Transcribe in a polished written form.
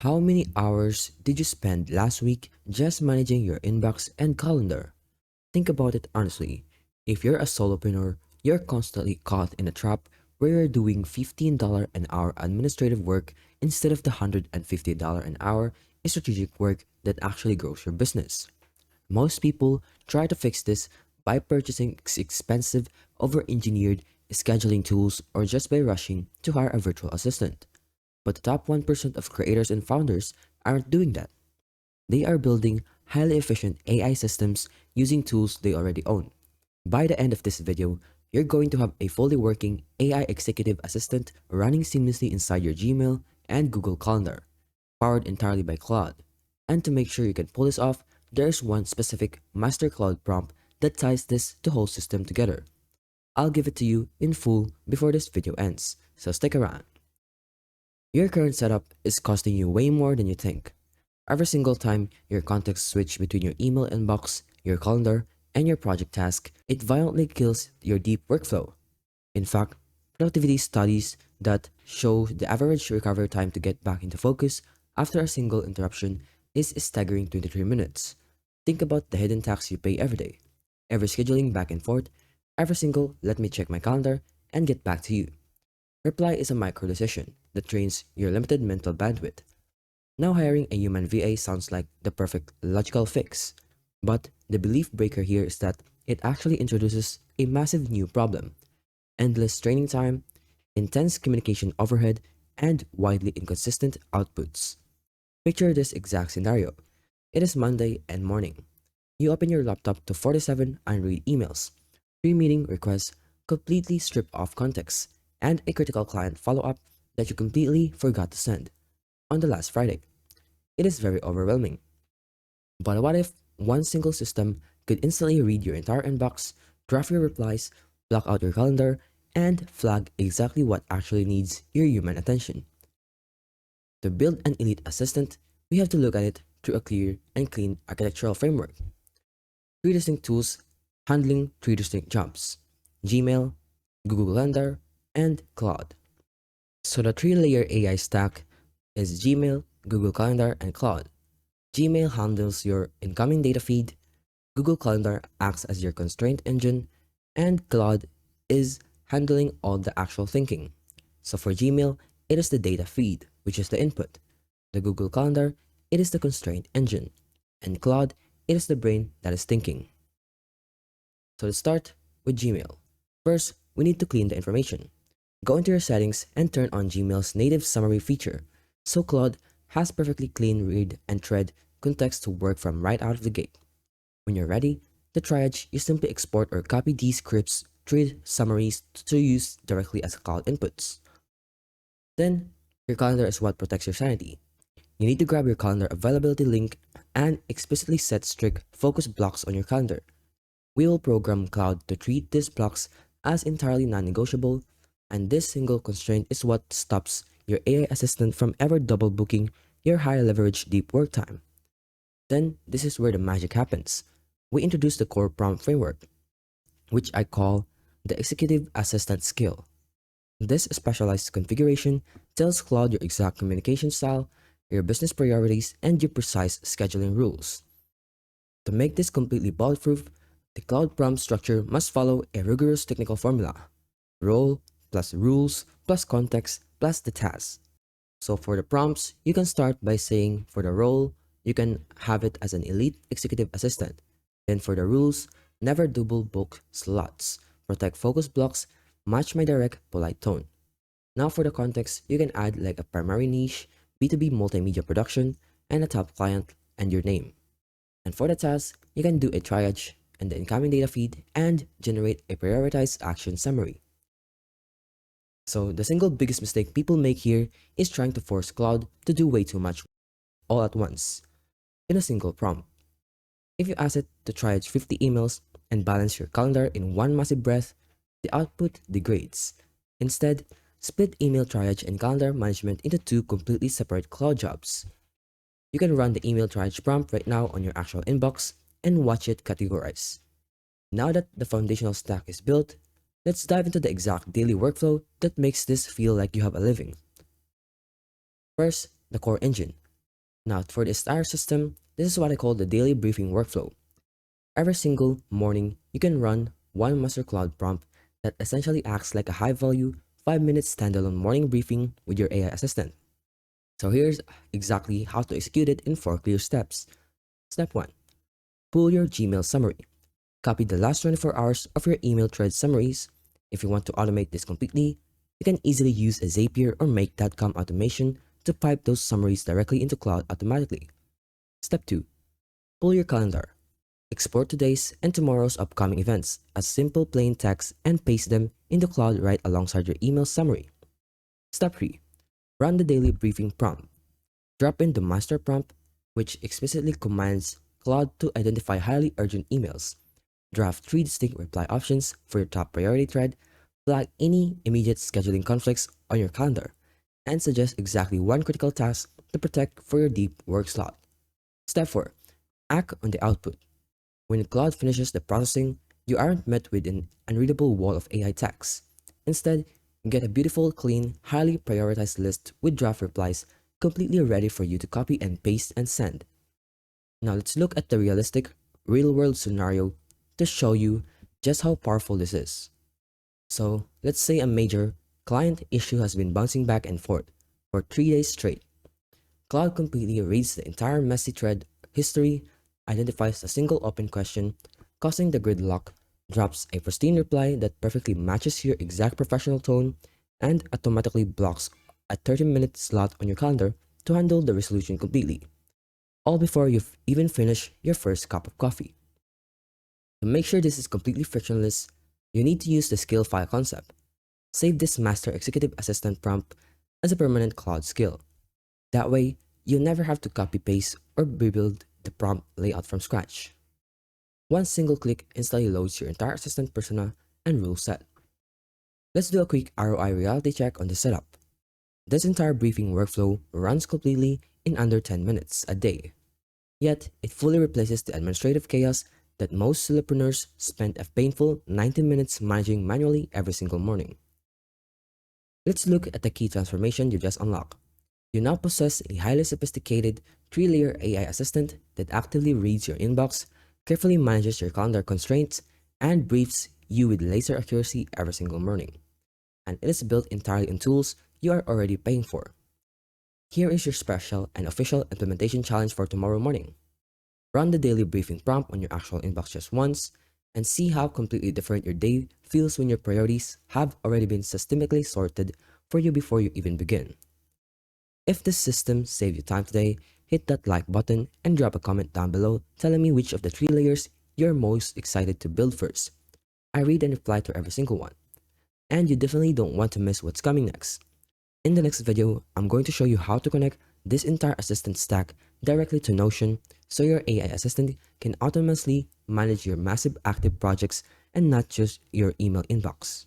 How many hours did you spend last week just managing your inbox and calendar? Think about it honestly. If you're a solopreneur, you're constantly caught in a trap where you're doing $15 an hour administrative work instead of the $150 an hour strategic work that actually grows your business. Most people try to fix this by purchasing expensive, over engineered scheduling tools or just by rushing to hire a virtual assistant. But the top 1% of creators and founders aren't doing that. They are building highly efficient AI systems using tools they already own. By the end of this video, you're going to have a fully working AI executive assistant running seamlessly inside your Gmail and Google Calendar, powered entirely by Claude. And to make sure you can pull this off, there's one specific master Claude prompt that ties this the whole system together. I'll give it to you in full before this video ends, so stick around. Your current setup is costing you way more than you think. Every single time your contacts switch between your email inbox, your calendar, and your project task, it violently kills your deep workflow. In fact, productivity studies that show the average recovery time to get back into focus after a single interruption is a staggering 23 minutes. Think about the hidden tax you pay every day. Every scheduling back and forth, every single let me check my calendar and get back to you. Reply is a micro decision that drains your limited mental bandwidth. Now hiring a human VA sounds like the perfect logical fix, but the belief breaker here is that it actually introduces a massive new problem: endless training time, intense communication overhead, and widely inconsistent outputs. Picture this exact scenario. It is Monday and morning. You open your laptop to 47 unread emails, 3 meeting requests completely stripped of context, and a critical client follow-up that you completely forgot to send on the last Friday. It is very overwhelming. But what if one single system could instantly read your entire inbox, draft your replies, block out your calendar, and flag exactly what actually needs your human attention? To build an elite assistant, we have to look at it through a clear and clean architectural framework. Three distinct tools handling three distinct jobs: Gmail, Google Calendar, and Claude. So the three-layer AI stack is Gmail, Google Calendar, and Claude. Gmail handles your incoming data feed, Google Calendar acts as your constraint engine, and Claude is handling all the actual thinking. So for Gmail, it is the data feed, which is the input. The Google Calendar, it is the constraint engine. And Claude, it is the brain that is thinking. So let's start with Gmail. First, we need to clean the information. Go into your settings and turn on Gmail's native summary feature, so Claude has perfectly clean read and thread context to work from right out of the gate. When you're ready, the triage, you simply export or copy these scripts thread summaries to use directly as Claude inputs. Then, your calendar is what protects your sanity. You need to grab your calendar availability link and explicitly set strict focus blocks on your calendar. We will program Claude to treat these blocks as entirely non-negotiable, and this single constraint is what stops your AI assistant from ever double booking your high leverage deep work time. Then, this is where the magic happens. We introduce the core prompt framework, which I call the executive assistant skill. This specialized configuration tells Claude your exact communication style, your business priorities, and your precise scheduling rules. To make this completely bulletproof, the Claude prompt structure must follow a rigorous technical formula: role plus rules plus context plus the task. So for the prompts, you can start by saying for the role, you can have it as an elite executive assistant. Then for the rules, never double book slots, protect focus blocks, match my direct, polite tone. Now for the context, you can add like a primary niche, B2B multimedia production, and a top client, and your name. And for the task, you can do a triage and the incoming data feed and generate a prioritized action summary. So the single biggest mistake people make here is trying to force Claude to do way too much all at once in a single prompt. If you ask it to triage 50 emails and balance your calendar in one massive breath, the output degrades. Instead, split email triage and calendar management into two completely separate Claude jobs. You can run the email triage prompt right now on your actual inbox and watch it categorize. Now that the foundational stack is built, let's dive into the exact daily workflow that makes this feel like you have a living. First, the core engine. Now, for the entire system, this is what I call the daily briefing workflow. Every single morning, you can run one master cloud prompt that essentially acts like a high value, 5-minute standalone morning briefing with your AI assistant. So here's exactly how to execute it in 4 clear steps. Step 1. Pull your Gmail summary. Copy the last 24 hours of your email thread summaries. If you want to automate this completely, you can easily use a Zapier or Make.com automation to pipe those summaries directly into Cloud automatically. Step 2. Pull your calendar. Export today's and tomorrow's upcoming events as simple plain text and paste them in the Cloud right alongside your email summary. Step 3. Run the daily briefing prompt. Drop in the master prompt, which explicitly commands Claude to identify highly urgent emails. Draft 3 distinct reply options for your top priority thread, flag any immediate scheduling conflicts on your calendar, and suggest exactly one critical task to protect for your deep work slot. Step 4. Act on the output. When Claude finishes the processing, you aren't met with an unreadable wall of AI text. Instead, you get a beautiful, clean, highly prioritized list with draft replies completely ready for you to copy and paste and send. Now let's look at the realistic, real-world scenario to show you just how powerful this is. So let's say a major client issue has been bouncing back and forth for 3 days straight. Cloud completely reads the entire messy thread history, identifies a single open question, causing the gridlock, drops a pristine reply that perfectly matches your exact professional tone, and automatically blocks a 30-minute slot on your calendar to handle the resolution completely, all before you've even finished your first cup of coffee. To make sure this is completely frictionless, you need to use the skill file concept. Save this master executive assistant prompt as a permanent Cloud skill. That way, you'll never have to copy paste or rebuild the prompt layout from scratch. One single click instantly loads your entire assistant persona and rule set. Let's do a quick ROI reality check on the setup. This entire briefing workflow runs completely in under 10 minutes a day. Yet, it fully replaces the administrative chaos that most solopreneurs spend a painful 90 minutes managing manually every single morning. Let's look at the key transformation you just unlocked. You now possess a highly sophisticated 3-layer AI assistant that actively reads your inbox, carefully manages your calendar constraints, and briefs you with laser accuracy every single morning. And it is built entirely on tools you are already paying for. Here is your special and official implementation challenge for tomorrow morning. Run the daily briefing prompt on your actual inbox just once, and see how completely different your day feels when your priorities have already been systemically sorted for you before you even begin. If this system saved you time today, hit that like button and drop a comment down below telling me which of the 3 layers you're most excited to build first. I read and reply to every single one. And you definitely don't want to miss what's coming next. In the next video, I'm going to show you how to connect this entire assistant stack directly to Notion so your AI assistant can autonomously manage your massive active projects and not just your email inbox.